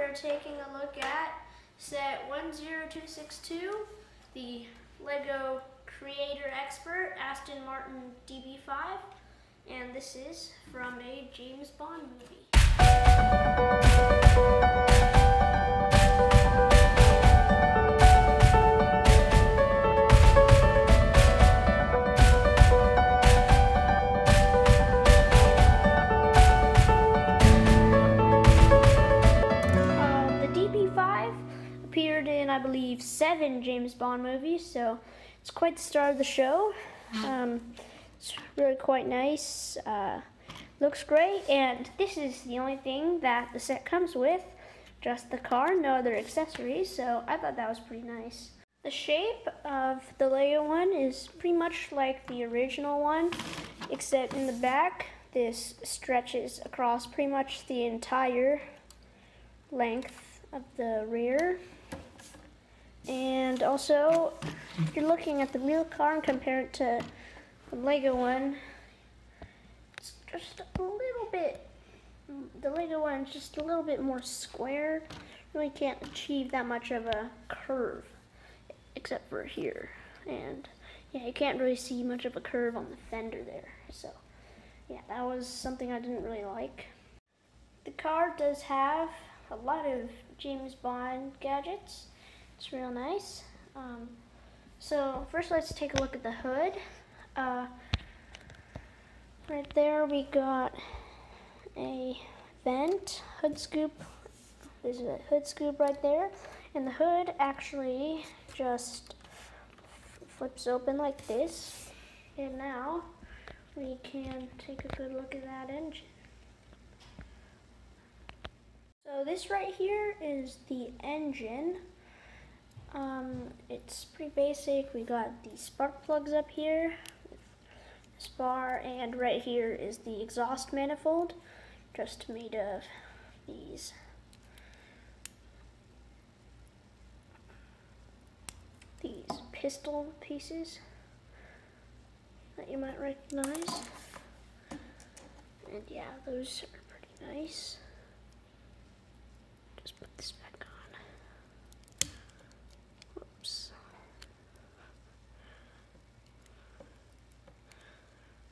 we're taking a look at set 10262, the Lego Creator Expert Aston Martin DB5, and this is from a James Bond movie. Appeared in, I believe, 7 James Bond movies, so it's quite the star of the show. It's really quite nice, looks great, and this is the only thing that the set comes with, just the car, no other accessories, so I thought that was pretty nice. The shape of the Lego one is pretty much like the original one, except in the back, this stretches across pretty much the entire length of the rear. And also, if you're looking at the real car and compare it to the Lego one, it's just a little bit, the Lego one is just a little bit more square. Really can't achieve that much of a curve, except for here. And yeah, you can't really see much of a curve on the fender there. So yeah, that was something I didn't really like. The car does have a lot of James Bond gadgets. It's real nice. So first let's take a look at the hood. Right there we got a vent, hood scoop. There's a hood scoop right there. And the hood actually just flips open like this. And now we can take a good look at that engine. So this right here is the engine. It's pretty basic. We got the spark plugs up here, spar, and right here is the exhaust manifold, just made of these pistol pieces that you might recognize. And yeah, those are pretty nice. Just put this back on. Whoops.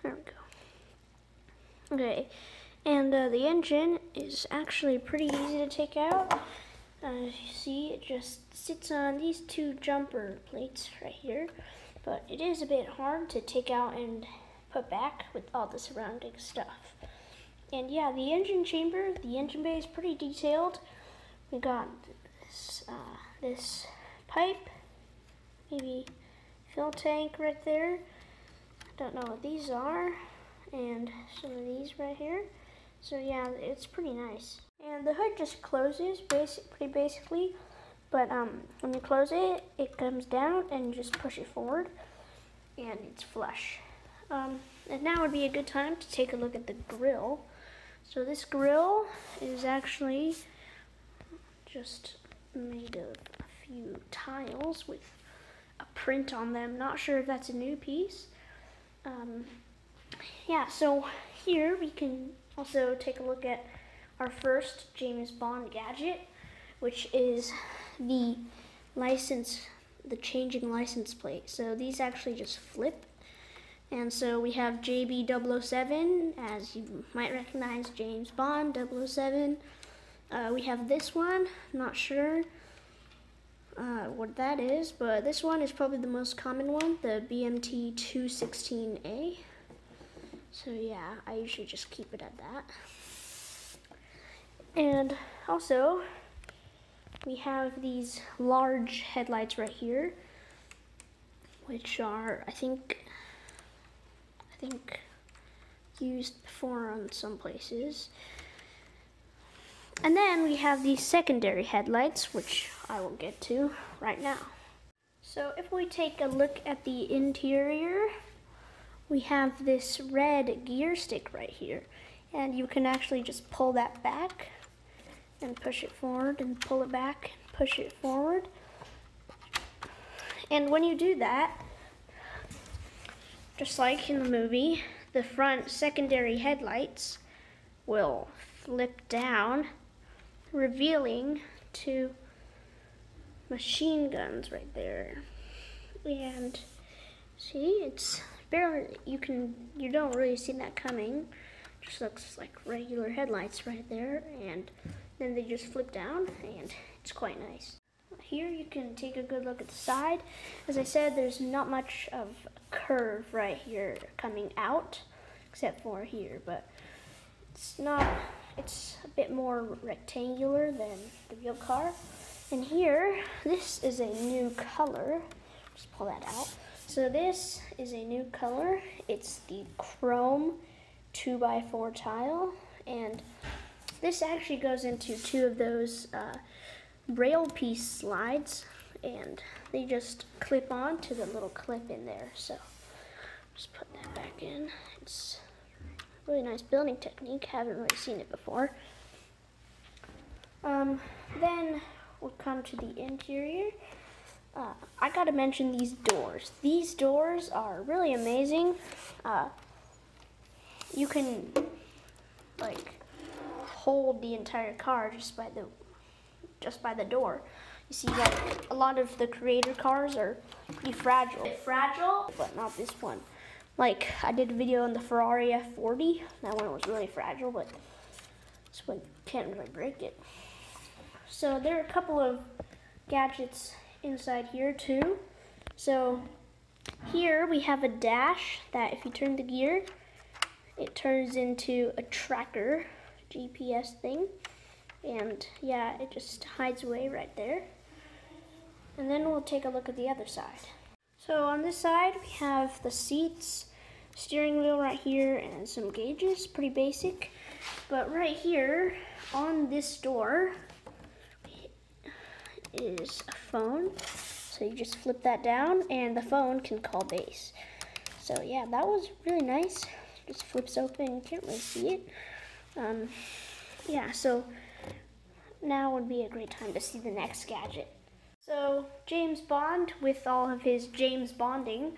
There we go. Okay, and the engine is actually pretty easy to take out. As you see, it just sits on these 2 jumper plates right here, but it is a bit hard to take out and put back with all the surrounding stuff. And yeah, the engine chamber, the engine bay is pretty detailed. We got this pipe, maybe fill tank right there. I don't know what these are, and some of these right here. So yeah, it's pretty nice. And the hood just closes pretty basically, but when you close it, it comes down and you just push it forward, and it's flush. And now would be a good time to take a look at the grill. So this grill is actually just made of a few tiles with a print on them. Not sure if that's a new piece. Yeah, so here we can also take a look at our first James Bond gadget, which is the changing license plate. So these actually just flip. And so we have JB007, as you might recognize, James Bond 007. We have this one, not sure what that is, but this one is probably the most common one, the BMT 216A. So yeah, I usually just keep it at that. And also, we have these large headlights right here, which are, I think used before on some places. And then we have these secondary headlights, which I will get to right now. So if we take a look at the interior, we have this red gear stick right here. And you can actually just pull that back and push it forward and pull it back and push it forward. And when you do that, just like in the movie, the front secondary headlights will flip down revealing two machine guns right there. And see, it's barely, you don't really see that coming. Just looks like regular headlights right there, and then they just flip down, and it's quite nice. Here you can take a good look at the side. As I said, there's not much of a curve right here coming out, except for here, but it's a bit more rectangular than the real car. And here, this is a new color. Just pull that out. So this is a new color. It's the chrome 2x4 tile, and this actually goes into two of those braille piece slides, and they just clip on to the little clip in there. So just put that back in. It's a really nice building technique. Haven't really seen it before. Then we'll come to the interior. I gotta mention these doors. These doors are really amazing. You can like hold the entire car just by the door. You see that a lot of the creator cars are pretty fragile, but not this one. Like, I did a video on the Ferrari F40. That one was really fragile, but this one can't really break it. So there are a couple of gadgets inside here too. So here we have a dash that if you turn the gear, it turns into a tracker GPS thing. And yeah, it just hides away right there. And then we'll take a look at the other side. So on this side, we have the seats, steering wheel right here, and some gauges, pretty basic. But right here, on this door, is a phone. So you just flip that down, and the phone can call base. So yeah, that was really nice. Just flips open, you can't really see it. Yeah, so now would be a great time to see the next gadget. So James Bond, with all of his James Bonding,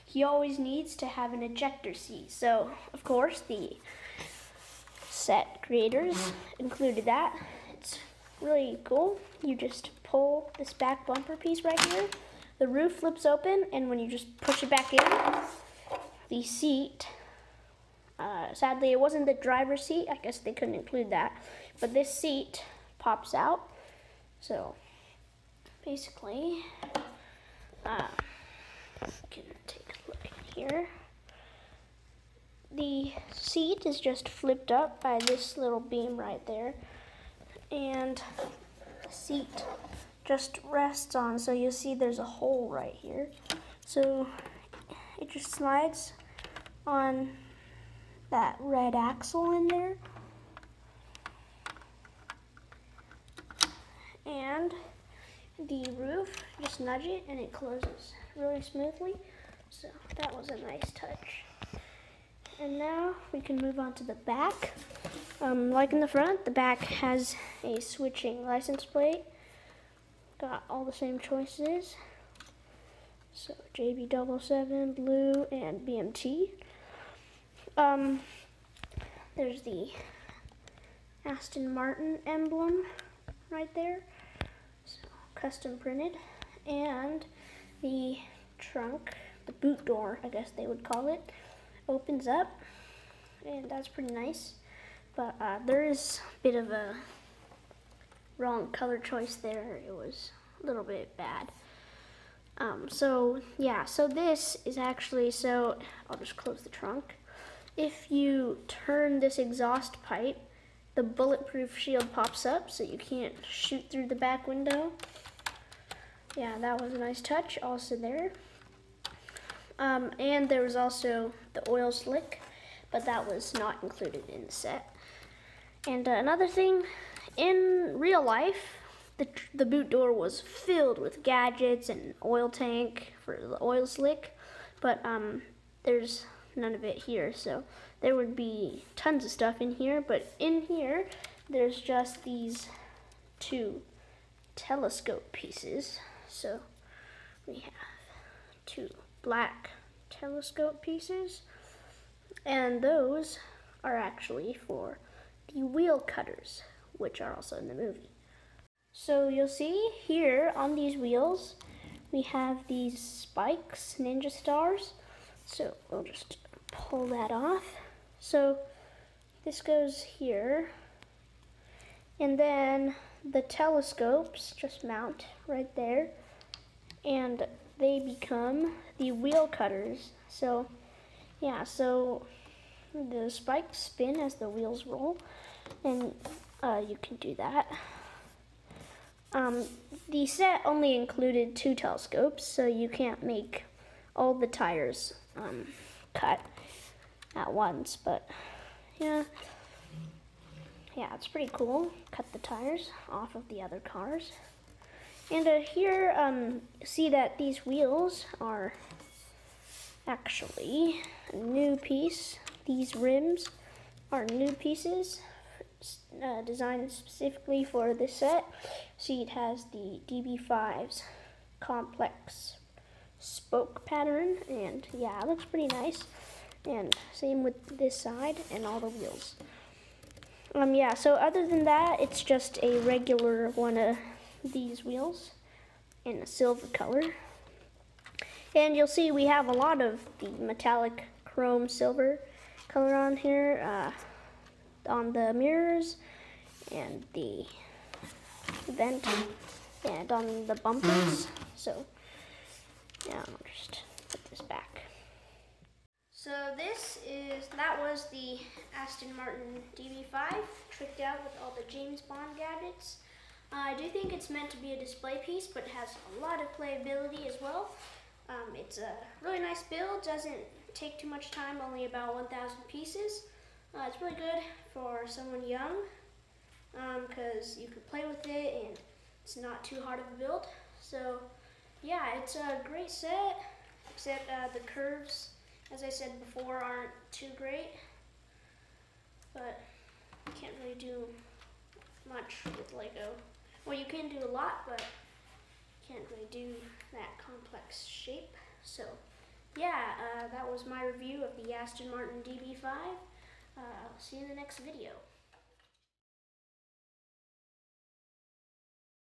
he always needs to have an ejector seat. So of course the set creators included that. It's really cool. You just pull this back bumper piece right here. The roof flips open, and when you just push it back in, the seat, sadly it wasn't the driver's seat, I guess they couldn't include that, but this seat pops out. So basically, you can take a look in here. The seat is just flipped up by this little beam right there, and the seat just rests on, so you'll see there's a hole right here. So it just slides on that red axle in there. And the roof, just nudge it and it closes really smoothly. So that was a nice touch. And now we can move on to the back. Like in the front, the back has a switching license plate. Got all the same choices. So JB77, blue, and BMT. There's the Aston Martin emblem right there. So custom printed. And the trunk, the boot door, I guess they would call it, opens up. And that's pretty nice. But there is a bit of a wrong color choice there. It was a little bit bad. So yeah, so this is actually, so I'll just close the trunk. If you turn this exhaust pipe, the bulletproof shield pops up so you can't shoot through the back window. Yeah, that was a nice touch also there. And there was also the oil slick, but that was not included in the set. And another thing, in real life, the boot door was filled with gadgets and oil tank for the oil slick, but there's none of it here, so there would be tons of stuff in here, but in here there's just these two telescope pieces. So we have two black telescope pieces, and those are actually for the wheel cutters, which are also in the movie. So you'll see here on these wheels, we have these spikes, ninja stars. So we'll just pull that off. So this goes here. And then the telescopes just mount right there. And they become the wheel cutters. So yeah, so the spikes spin as the wheels roll. And you can do that. The set only included 2 telescopes, so you can't make all the tires cut at once, but yeah, it's pretty cool. Cut the tires off of the other cars. And here, see that these wheels are actually a new piece. These rims are new pieces designed specifically for this set. See, it has the DB5's complex spoke pattern, and yeah, it looks pretty nice. And same with this side and all the wheels. Yeah, so other than that, it's just a regular one of these wheels in a silver color. And you'll see we have a lot of the metallic chrome silver color on here, on the mirrors and the vent and on the bumpers. So yeah, I'll just put this back. So that was the Aston Martin DB5 tricked out with all the James Bond gadgets. I do think it's meant to be a display piece, but it has a lot of playability as well. It's a really nice build, doesn't take too much time, only about 1,000 pieces. It's really good for someone young because you can play with it and it's not too hard of a build. So yeah, it's a great set, except the curves, as I said before, aren't too great. But you can't really do much with Lego. Well, you can do a lot, but you can't really do that complex shape. So yeah, that was my review of the Aston Martin DB5. I'll see you in the next video.